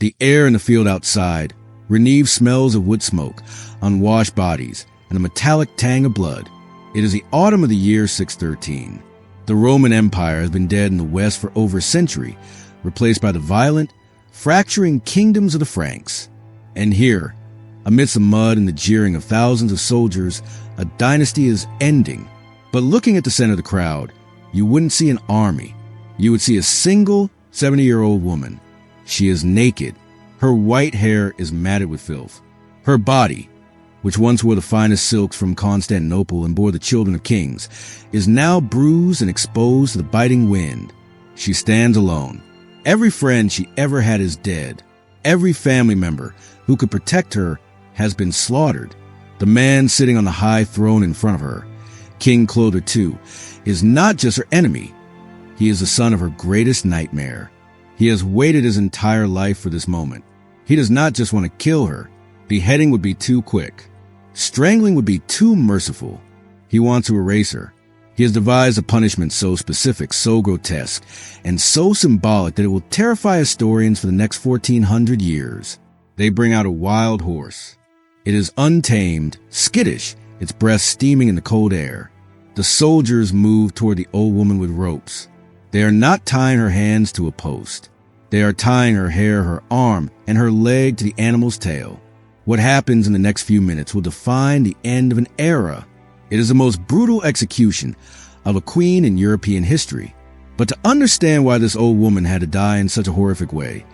The air in the field outside, Reneve smells of wood smoke, unwashed bodies, and a metallic tang of blood. It is the autumn of the year 613. The Roman Empire has been dead in the West for over a century, replaced by the violent, fracturing kingdoms of the Franks. And here, amidst the mud and the jeering of thousands of soldiers, a dynasty is ending. But looking at the center of the crowd, you wouldn't see an army. You would see a single 70-year-old woman. She is naked. Her white hair is matted with filth. Her body, which once wore the finest silks from Constantinople and bore the children of kings, is now bruised and exposed to the biting wind. She stands alone. Every friend she ever had is dead. Every family member who could protect her has been slaughtered. The man sitting on the high throne in front of her, King Clotho II, is not just her enemy. He is the son of her greatest nightmare. He has waited his entire life for this moment. He does not just want to kill her. Beheading would be too quick. Strangling would be too merciful. He wants to erase her. He has devised a punishment so specific, so grotesque, and so symbolic that it will terrify historians for the next 1,400 years. They bring out a wild horse. It is untamed, skittish, its breath steaming in the cold air. The soldiers move toward the old woman with ropes. They are not tying her hands to a post. They are tying her hair, her arm, and her leg to the animal's tail. What happens in the next few minutes will define the end of an era. It is the most brutal execution of a queen in European history. But to understand why this old woman had to die in such a horrific way,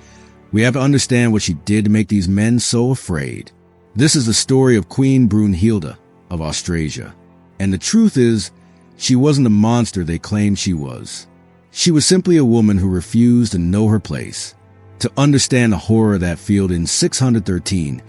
we have to understand what she did to make these men so afraid. This is the story of Queen Brunhilda of Austrasia. And the truth is, she wasn't the monster they claimed she was. She was simply a woman who refused to know her place. To understand the horror of that field in 613,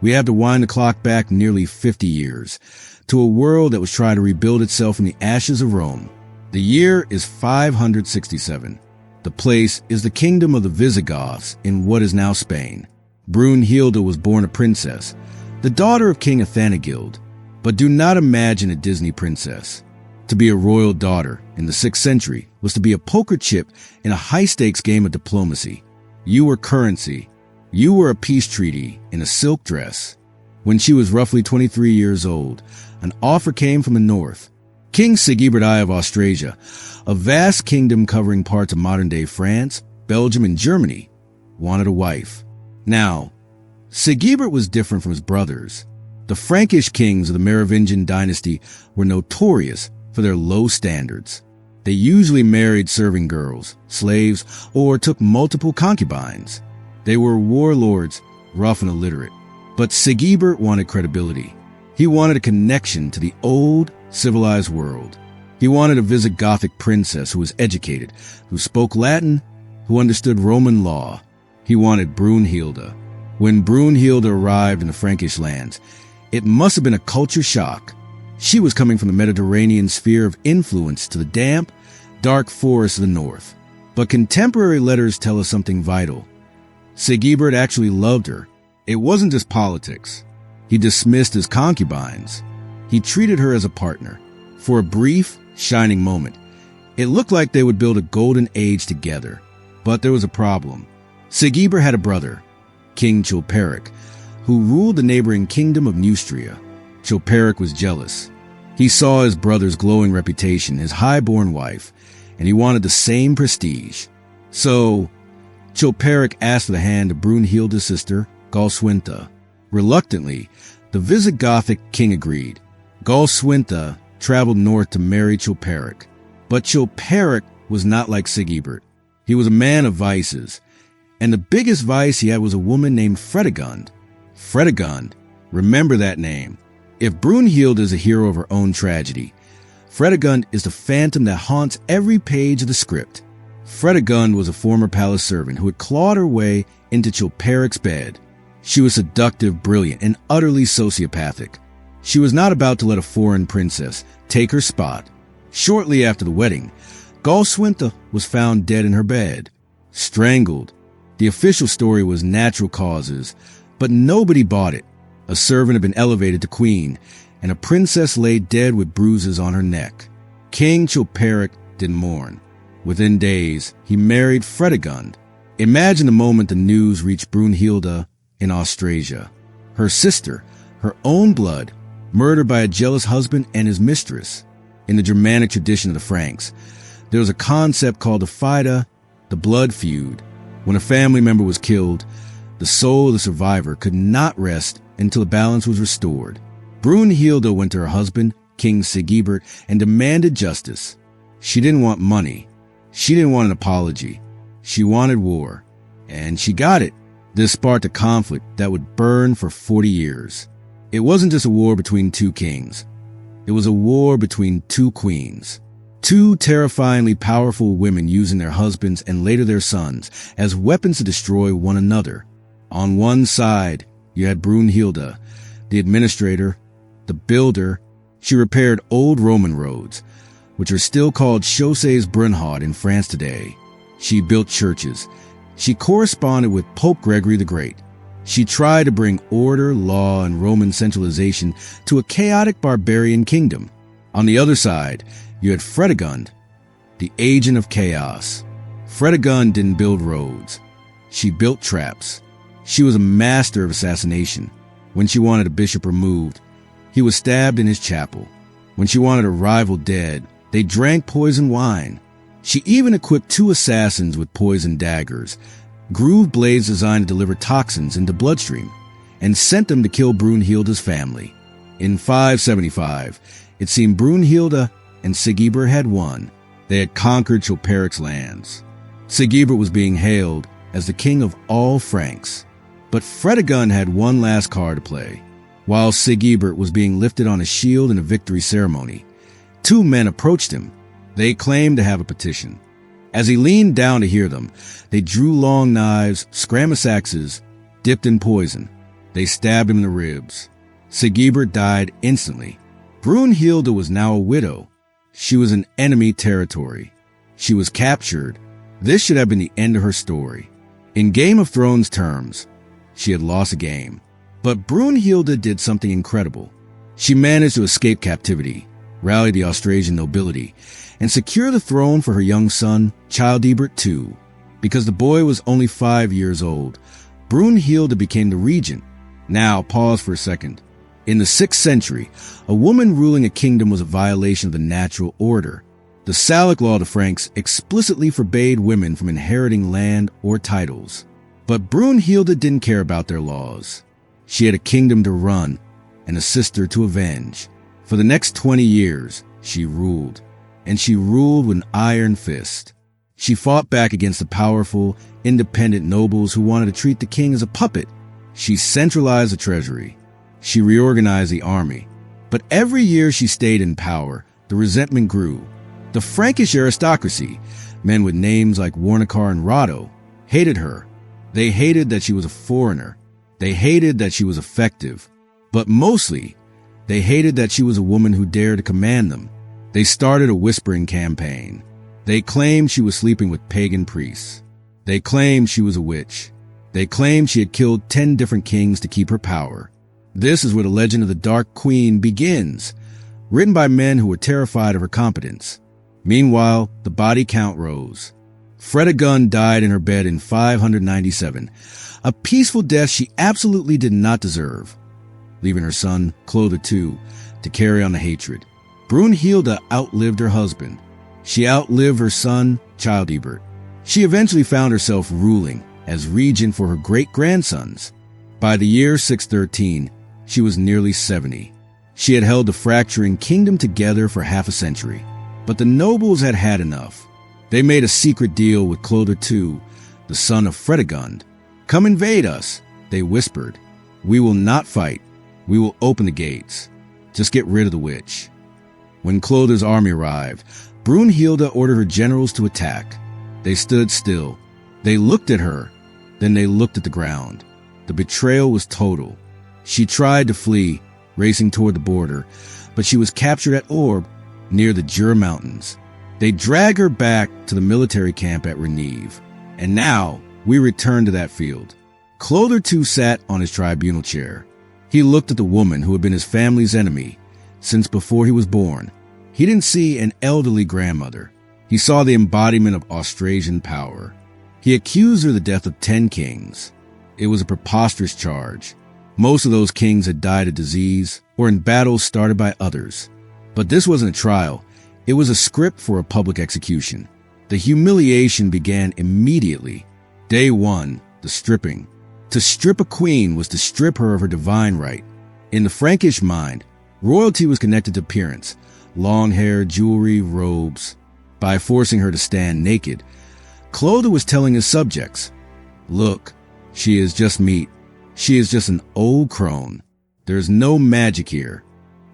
we have to wind the clock back nearly 50 years, to a world that was trying to rebuild itself from the ashes of Rome. The year is 567. The place is the kingdom of the Visigoths in what is now Spain. Brunhilda was born a princess, the daughter of King Athanagild. But do not imagine a Disney princess. To be a royal daughter in the 6th century was to be a poker chip in a high-stakes game of diplomacy. You were currency. You were a peace treaty in a silk dress. When she was roughly 23 years old, an offer came from the north. King Sigebert I of Austrasia, a vast kingdom covering parts of modern-day France, Belgium, and Germany, wanted a wife. Now, Sigebert was different from his brothers. The Frankish kings of the Merovingian dynasty were notorious for their low standards. They usually married serving girls, slaves, or took multiple concubines. They were warlords, rough and illiterate. But Sigebert wanted credibility. He wanted a connection to the old, civilized world. He wanted a Visigothic princess who was educated, who spoke Latin, who understood Roman law. He wanted Brunhilda. When Brunhilda arrived in the Frankish lands, it must have been a culture shock. She was coming from the Mediterranean sphere of influence to the damp, dark forests of the north. But contemporary letters tell us something vital. Sigebert actually loved her. It wasn't just politics. He dismissed his concubines. He treated her as a partner. For a brief, shining moment, it looked like they would build a golden age together. But there was a problem. Sigebert had a brother, King Chilperic, who ruled the neighboring kingdom of Neustria. Chilperic was jealous. He saw his brother's glowing reputation, his high-born wife, and he wanted the same prestige. So, Chilperic asked for the hand of Brunhilda's sister, Galswintha. Reluctantly, the Visigothic king agreed. Galswintha traveled north to marry Chilperic. But Chilperic was not like Sigebert. He was a man of vices, and the biggest vice he had was a woman named Fredegund. Fredegund, remember that name. If Brunhilde is a hero of her own tragedy, Fredegund is the phantom that haunts every page of the script. Fredegund was a former palace servant who had clawed her way into Chilperic's bed. She was seductive, brilliant, and utterly sociopathic. She was not about to let a foreign princess take her spot. Shortly after the wedding, Galswintha was found dead in her bed, strangled. The official story was natural causes, but nobody bought it. A servant had been elevated to queen, and a princess lay dead with bruises on her neck. King Chilperic didn't mourn. Within days, he married Fredegund. Imagine the moment the news reached Brunhilda in Austrasia. Her sister, her own blood, murdered by a jealous husband and his mistress. In the Germanic tradition of the Franks, there was a concept called the Fida, the blood feud. When a family member was killed, the soul of the survivor could not rest until the balance was restored. Brunhilda went to her husband, King Sigebert, and demanded justice. She didn't want money. She didn't want an apology. She wanted war. And she got it. This sparked a conflict that would burn for 40 years. It wasn't just a war between two kings. It was a war between two queens. Two terrifyingly powerful women using their husbands and later their sons as weapons to destroy one another. On one side, you had Brunhilda, the administrator, the builder. She repaired old Roman roads, which are still called Chaussées Brunhilde in France today. She built churches. She corresponded with Pope Gregory the Great. She tried to bring order, law, and Roman centralization to a chaotic barbarian kingdom. On the other side, you had Fredegund, the agent of chaos. Fredegund didn't build roads. She built traps. She was a master of assassination. When she wanted a bishop removed, he was stabbed in his chapel. When she wanted a rival dead, they drank poison wine. She even equipped two assassins with poison daggers, grooved blades designed to deliver toxins into bloodstream, and sent them to kill Brunhilda's family. In 575, it seemed Brunhilda and Sigebert had won. They had conquered Chilperic's lands. Sigebert was being hailed as the king of all Franks. But Fredegund had one last card to play. While Sigebert was being lifted on a shield in a victory ceremony, two men approached him. They claimed to have a petition. As he leaned down to hear them, they drew long knives, scrammus axes, dipped in poison. They stabbed him in the ribs. Sigebert died instantly. Brunhilda was now a widow. She was in enemy territory. She was captured. This should have been the end of her story. In Game of Thrones terms, she had lost a game. But Brunhilda did something incredible. She managed to escape captivity, rally the Austrasian nobility, and secure the throne for her young son, Childebert II. Because the boy was only 5 years old, Brunhilda became the regent. Now, pause for a second. In the 6th century, a woman ruling a kingdom was a violation of the natural order. The Salic law of the Franks explicitly forbade women from inheriting land or titles. But Brunhilda didn't care about their laws. She had a kingdom to run and a sister to avenge. For the next 20 years, she ruled. And she ruled with an iron fist. She fought back against the powerful, independent nobles who wanted to treat the king as a puppet. She centralized the treasury. She reorganized the army. But every year she stayed in power, the resentment grew. The Frankish aristocracy, men with names like Warnakar and Rado, hated her. They hated that she was a foreigner. They hated that she was effective. But mostly, they hated that she was a woman who dared to command them. They started a whispering campaign. They claimed she was sleeping with pagan priests. They claimed she was a witch. They claimed she had killed 10 different kings to keep her power. This is where the legend of the Dark Queen begins, written by men who were terrified of her competence. Meanwhile, the body count rose. Fredegund died in her bed in 597, a peaceful death she absolutely did not deserve, leaving her son, Clothar II, to carry on the hatred. Brunhilda outlived her husband. She outlived her son, Childebert. She eventually found herself ruling as regent for her great-grandsons. By the year 613, she was nearly 70. She had held the fracturing kingdom together for half a century. But the nobles had had enough. They made a secret deal with Clothar II, the son of Fredegund. "Come invade us," they whispered. "We will not fight. We will open the gates. Just get rid of the witch." When Clothar's army arrived, Brunhilda ordered her generals to attack. They stood still. They looked at her. Then they looked at the ground. The betrayal was total. She tried to flee, racing toward the border, but she was captured at Orb, near the Jura Mountains. They dragged her back to the military camp at Reneve. And now, we return to that field. Clothar II sat on his tribunal chair. He looked at the woman who had been his family's enemy since before he was born. He didn't see an elderly grandmother. He saw the embodiment of Austrasian power. He accused her of the death of 10 kings. It was a preposterous charge. Most of those kings had died of disease or in battles started by others. But this wasn't a trial. It was a script for a public execution. The humiliation began immediately. Day 1, the stripping. To strip a queen was to strip her of her divine right. In the Frankish mind, royalty was connected to appearance, long hair, jewelry, robes. By forcing her to stand naked, Clotho was telling his subjects, "Look, she is just meat. She is just an old crone. There is no magic here."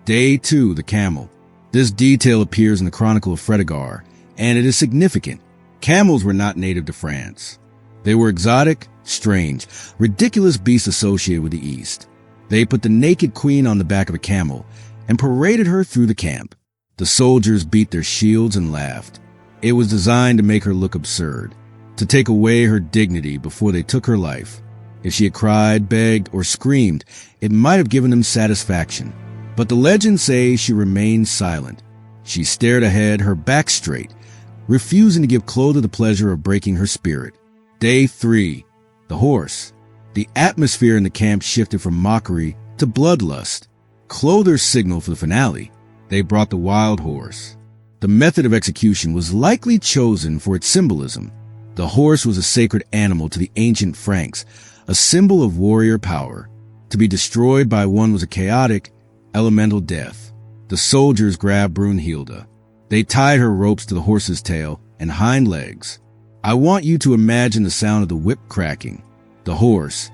Day 2, the camel. This detail appears in the Chronicle of Fredegar, and it is significant. Camels were not native to France. They were exotic, strange, ridiculous beasts associated with the East. They put the naked queen on the back of a camel and paraded her through the camp. The soldiers beat their shields and laughed. It was designed to make her look absurd, to take away her dignity before they took her life. If she had cried, begged, or screamed, it might have given them satisfaction. But the legends say she remained silent. She stared ahead, her back straight, refusing to give Clotho the pleasure of breaking her spirit. Day 3, the horse. The atmosphere in the camp shifted from mockery to bloodlust. Clotho's signal for the finale. They brought the wild horse. The method of execution was likely chosen for its symbolism. The horse was a sacred animal to the ancient Franks, a symbol of warrior power. To be destroyed by one was a chaotic, elemental death. The soldiers grabbed Brunhilda. They tied her ropes to the horse's tail and hind legs. I want you to imagine the sound of the whip cracking. The horse,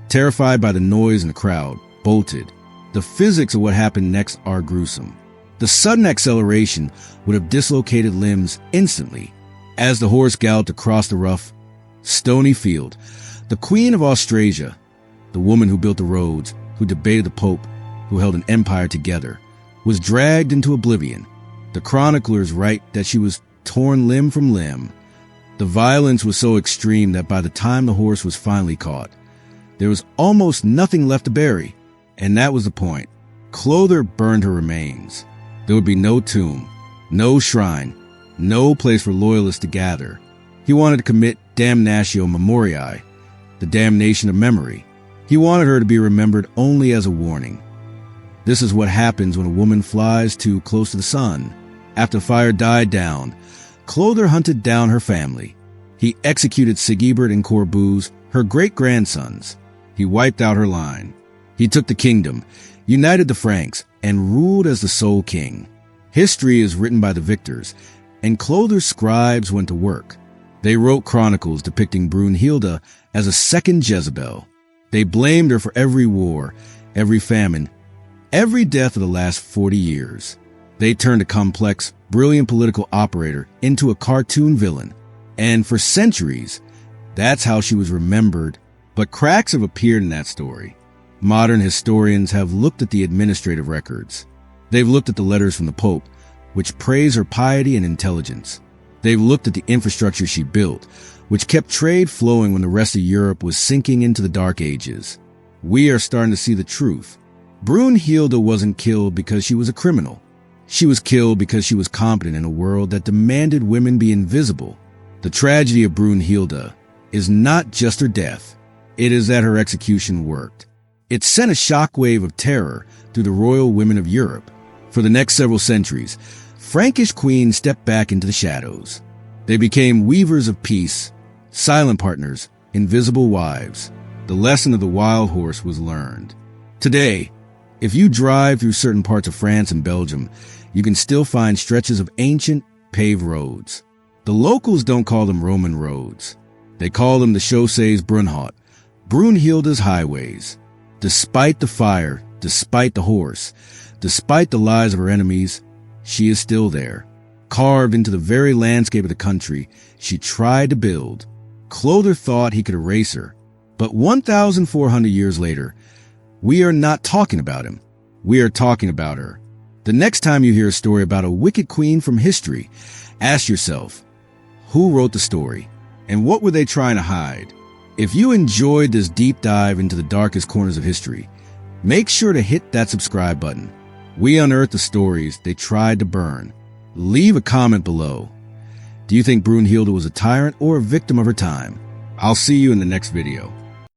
terrified by the noise in the crowd, bolted. The physics of what happened next are gruesome. The sudden acceleration would have dislocated limbs instantly. As the horse galloped across the rough, stony field, the Queen of Austrasia, the woman who built the roads, who debated the Pope, who held an empire together, was dragged into oblivion. The chroniclers write that she was torn limb from limb. The violence was so extreme that by the time the horse was finally caught, there was almost nothing left to bury. And that was the point. Clotho burned her remains. There would be no tomb, no shrine, no place for loyalists to gather. He wanted to commit damnatio memoriae, the damnation of memory. He wanted her to be remembered only as a warning. This is what happens when a woman flies too close to the sun. After the fire died down, Clotho hunted down her family. He executed Sigebert and Corbouz, her great-grandsons. He wiped out her line. He took the kingdom, united the Franks, and ruled as the sole king. History is written by the victors, and Clotho's scribes went to work. They wrote chronicles depicting Brunhilda as a second Jezebel. They blamed her for every war, every famine, every death of the last 40 years. They turned a complex, brilliant political operator into a cartoon villain. And for centuries, that's how she was remembered. But cracks have appeared in that story. Modern historians have looked at the administrative records. They've looked at the letters from the Pope, which praise her piety and intelligence. They've looked at the infrastructure she built, which kept trade flowing when the rest of Europe was sinking into the Dark Ages. We are starting to see the truth. Brunhilda wasn't killed because she was a criminal. She was killed because she was competent in a world that demanded women be invisible. The tragedy of Brunhilda is not just her death. It is that her execution worked. It sent a shockwave of terror through the royal women of Europe. For the next several centuries, Frankish queens stepped back into the shadows. They became weavers of peace, silent partners, invisible wives. The lesson of the wild horse was learned. Today, if you drive through certain parts of France and Belgium, you can still find stretches of ancient, paved roads. The locals don't call them Roman roads. They call them the Chaussées Brunhilda, Brunhilda's highways. Despite the fire, despite the horse, despite the lies of her enemies, she is still there. Carved into the very landscape of the country she tried to build. Clotho thought he could erase her. But 1,400 years later, we are not talking about him. We are talking about her. The next time you hear a story about a wicked queen from history, ask yourself, who wrote the story? And what were they trying to hide? If you enjoyed this deep dive into the darkest corners of history, make sure to hit that subscribe button. We unearth the stories they tried to burn. Leave a comment below. Do you think Brunhilda was a tyrant or a victim of her time? I'll see you in the next video.